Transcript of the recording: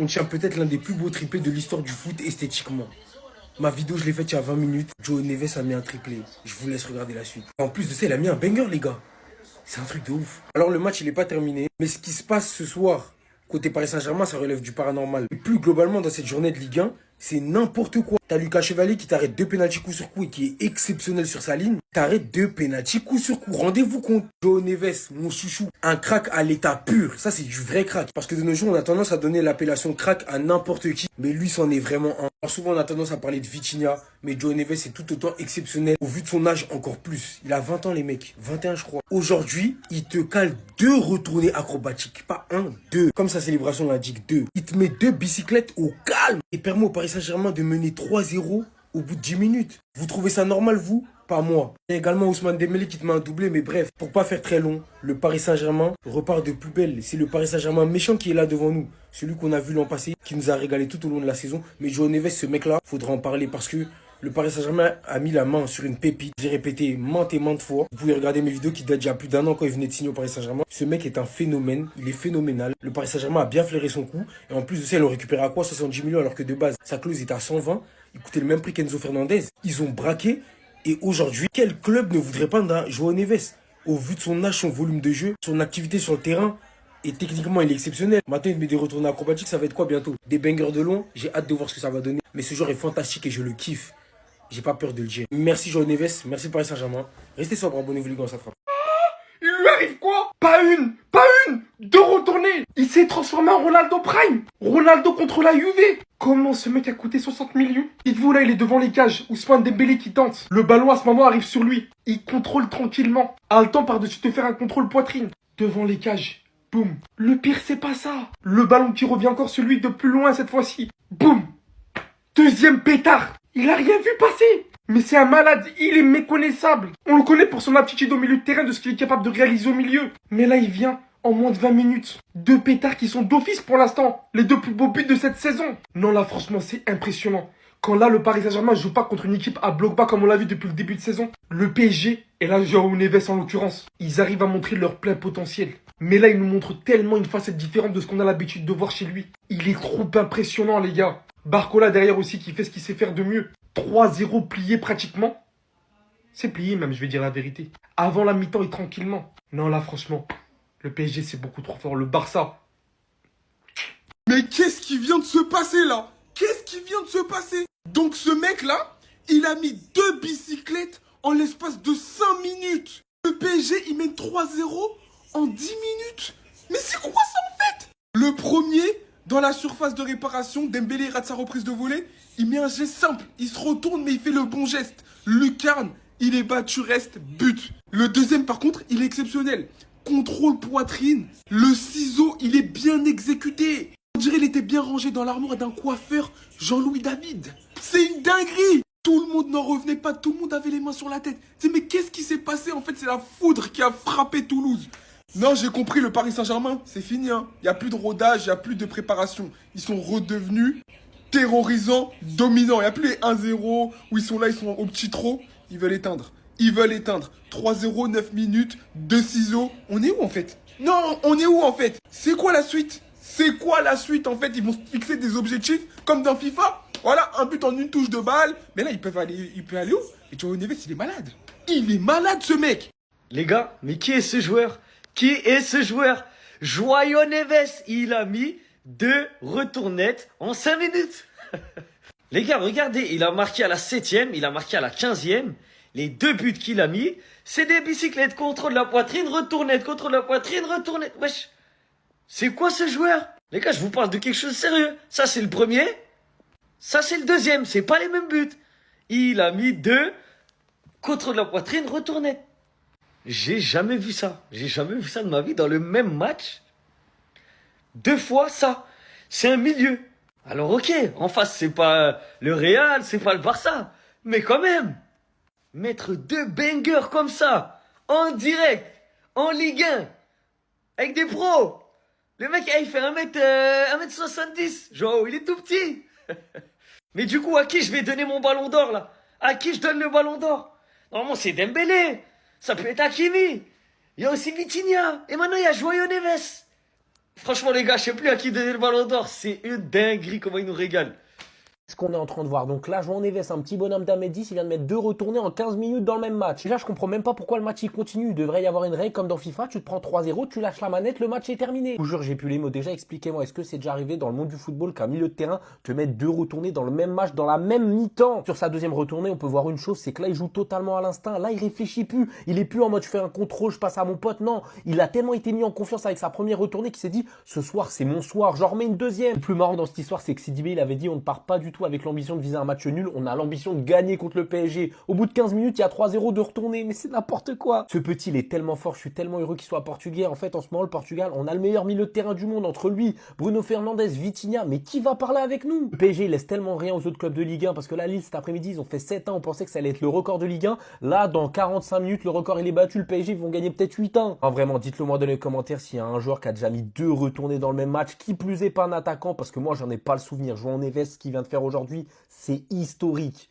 On tient peut-être l'un des plus beaux triplés de l'histoire du foot esthétiquement. Ma vidéo, je l'ai faite il y a 20 minutes. Joe Neves a mis un triplé. Je vous laisse regarder la suite. En plus de ça, il a mis un banger, les gars. C'est un truc de ouf. Alors, le match, il n'est pas terminé. Mais ce qui se passe ce soir, côté Paris Saint-Germain, ça relève du paranormal. Et plus globalement, dans cette journée de Ligue 1, c'est n'importe quoi. T'as Lucas Chevalier qui t'arrête 2 pénaltys coup sur coup et qui est exceptionnel sur sa ligne. T'arrêtes 2 pénaltys coup sur coup. Rendez-vous compte. Joe Neves, mon chouchou, un crack à l'état pur. Ça, c'est du vrai crack. Parce que de nos jours, on a tendance à donner l'appellation crack à n'importe qui. Mais lui, c'en est vraiment un. Alors souvent, on a tendance à parler de Vitinha. Mais Joe Neves est tout autant exceptionnel. Au vu de son âge, encore plus. Il a 20 ans, les mecs. 21, je crois. Aujourd'hui, il te cale 2 retournées acrobatiques. Pas un, 2. Comme sa célébration l'indique, 2. Il te met 2 bicyclettes au calme. Et permet au Paris Saint-Germain de mener 3-0 au bout de 10 minutes. Vous trouvez ça normal, vous? Pas moi. Il y a également Ousmane Dembélé qui te met un doublé, mais bref, pour pas faire très long, le Paris Saint-Germain repart de plus belle. C'est le Paris Saint-Germain méchant qui est là devant nous. Celui qu'on a vu l'an passé, qui nous a régalé tout au long de la saison. Mais Joe Neves, ce mec-là, faudra en parler parce que le Paris Saint-Germain a mis la main sur une pépite. J'ai répété maintes et maintes fois. Vous pouvez regarder mes vidéos qui datent déjà plus d'un an quand il venait de signer au Paris Saint-Germain. Ce mec est un phénomène. Il est phénoménal. Le Paris Saint-Germain a bien flairé son coup. Et en plus de ça, ils l'ont récupéré à quoi? 70 millions alors que de base, sa clause était à 120. Il coûtait le même prix qu'Enzo Fernandez. Ils ont braqué. Et aujourd'hui, quel club ne voudrait pas d'un Joao Neves? Au vu de son âge, son volume de jeu, son activité sur le terrain, et techniquement, il est exceptionnel. Maintenant, il met des retournées acrobatiques, ça va être quoi bientôt? Des bangers de loin. J'ai hâte de voir ce que ça va donner. Mais ce joueur est fantastique et je le kiffe. J'ai pas peur de le dire. Merci Joao Neves, merci Paris Saint-Germain. Restez sobre, abonnez-vous les gars, on s'attrape. Il lui arrive quoi? Pas une, 2 retournées. Il s'est transformé en Ronaldo Prime. Ronaldo contre la Juve. Comment ce mec a coûté 60 millions? Dites-vous là, il est devant les cages. Ousmane Dembélé qui tente. Le ballon à ce moment arrive sur lui. Il contrôle tranquillement. A le temps par-dessus de faire un contrôle poitrine. Devant les cages. Boum. Le pire, c'est pas ça. Le ballon qui revient encore sur lui de plus loin cette fois-ci. Boum. Deuxième pétard. Il a rien vu passer. Mais c'est un malade, il est méconnaissable. On le connaît pour son aptitude au milieu de terrain, de ce qu'il est capable de réaliser au milieu. Mais là, il vient en moins de 20 minutes. 2 pétards qui sont d'office pour l'instant. Les 2 plus beaux buts de cette saison. Non, là, franchement, c'est impressionnant. Quand là, le Paris Saint-Germain joue pas contre une équipe à bloc bas comme on l'a vu depuis le début de saison. Le PSG et là, Joao Neves en l'occurrence, ils arrivent à montrer leur plein potentiel. Mais là, il nous montre tellement une facette différente de ce qu'on a l'habitude de voir chez lui. Il est trop impressionnant, les gars. Barcola derrière aussi qui fait ce qu'il sait faire de mieux. 3-0 plié pratiquement. C'est plié même, je vais dire la vérité. Avant la mi-temps et tranquillement. Non là franchement, le PSG c'est beaucoup trop fort. Le Barça. Mais qu'est-ce qui vient de se passer là? Qu'est-ce qui vient de se passer? Donc ce mec là, il a mis 2 bicyclettes en l'espace de 5 minutes. Le PSG il mène 3-0 en 10 minutes. Mais c'est quoi ça en fait? Le premier, dans la surface de réparation, Dembélé rate sa reprise de volée. Il met un geste simple, il se retourne mais il fait le bon geste. Lucarne, il est battu, reste, but. Le deuxième par contre, il est exceptionnel. Contrôle poitrine, le ciseau, il est bien exécuté. On dirait qu'il était bien rangé dans l'armoire d'un coiffeur Jean-Louis David. C'est une dinguerie. Tout le monde n'en revenait pas, tout le monde avait les mains sur la tête. Mais qu'est-ce qui s'est passé? En fait, c'est la foudre qui a frappé Toulouse. Non, j'ai compris, le Paris Saint-Germain, c'est fini. Hein. Il n'y a plus de rodage, il n'y a plus de préparation. Ils sont redevenus terrorisants, dominants. Il n'y a plus les 1-0 où ils sont là, ils sont au petit trot. Ils veulent éteindre. Ils veulent éteindre. 3-0, 9 minutes, 2 ciseaux. On est où en fait? Non, on est où en fait? C'est quoi la suite? C'est quoi la suite en fait? Ils vont se fixer des objectifs comme dans FIFA. Voilà, un but en une touche de balle. Mais là, ils peuvent aller où? Et Joao Neves, il est malade. Il est malade ce mec. Les gars, mais qui est ce joueur? Qui est ce joueur? Joao Neves, il a mis 2 retournettes en 5 minutes. Les gars, regardez, il a marqué à la 7e, il a marqué à la 15e. Les 2 buts qu'il a mis, c'est des bicyclettes, contrôle la poitrine, retournette, contrôle la poitrine, retournette. Wesh, c'est quoi ce joueur? Les gars, je vous parle de quelque chose de sérieux. Ça, c'est le premier. Ça, c'est le deuxième. C'est pas les mêmes buts. Il a mis 2 contrôle la poitrine, retournette. J'ai jamais vu ça. J'ai jamais vu ça de ma vie dans le même match. 2 fois ça. C'est un milieu. Alors ok, en face c'est pas le Real, c'est pas le Barça. Mais quand même, mettre 2 bangers comme ça, en direct, en Ligue 1, avec des pros. Le mec, il fait 1m70. Genre, il est tout petit. Mais du coup, à qui je vais donner mon ballon d'or là? À qui je donne le ballon d'or? Normalement c'est Dembélé. Ça peut être Hakimi. Il y a aussi Vitinha. Et maintenant, il y a Joao Neves. Franchement, les gars, je sais plus à qui donner le ballon d'or. C'est une dinguerie comment il nous régale. Ce qu'on est en train de voir. Donc là, João Neves, un petit bonhomme d'Amédis, il vient de mettre 2 retournés en 15 minutes dans le même match. Déjà, je comprends même pas pourquoi le match il continue. Il devrait y avoir une règle comme dans FIFA, tu te prends 3-0, tu lâches la manette, le match est terminé. Je vous jure, j'ai plus les mots. Déjà, expliquez-moi, est-ce que c'est déjà arrivé dans le monde du football qu'un milieu de terrain te mette 2 retournés dans le même match, dans la même mi-temps? Sur sa deuxième retournée, on peut voir une chose, c'est que là, il joue totalement à l'instinct. Là, il réfléchit plus. Il est plus en mode je fais un contrôle, je passe à mon pote. Non, il a tellement été mis en confiance avec sa première retournée qu'il s'est dit ce soir, c'est mon soir, j'en remets une deuxième. Le plus marrant dans cette histoire, c'est que Sidibé, il avait dit on ne part pas du tout avec l'ambition de viser un match nul, on a l'ambition de gagner contre le PSG. Au bout de 15 minutes, il y a 3-0 de retourner, mais c'est n'importe quoi. Ce petit, il est tellement fort, je suis tellement heureux qu'il soit portugais. En fait, en ce moment, le Portugal, on a le meilleur milieu de terrain du monde entre lui, Bruno Fernandes, Vitinha, mais qui va parler avec nous? Le PSG, il laisse tellement rien aux autres clubs de Ligue 1, parce que là, Lille, cet après-midi, ils ont fait 7-1, on pensait que ça allait être le record de Ligue 1. Là, dans 45 minutes, le record, il est battu, le PSG, ils vont gagner peut-être 8-1. Enfin, vraiment, dites-le moi dans les commentaires s'il y a un joueur qui a déjà mis 2 retournés dans le même match, qui plus est pas un attaquant, parce que moi, j'en ai pas le souvenir. João Neves, ce qu'il vient de faire aujourd'hui, c'est historique.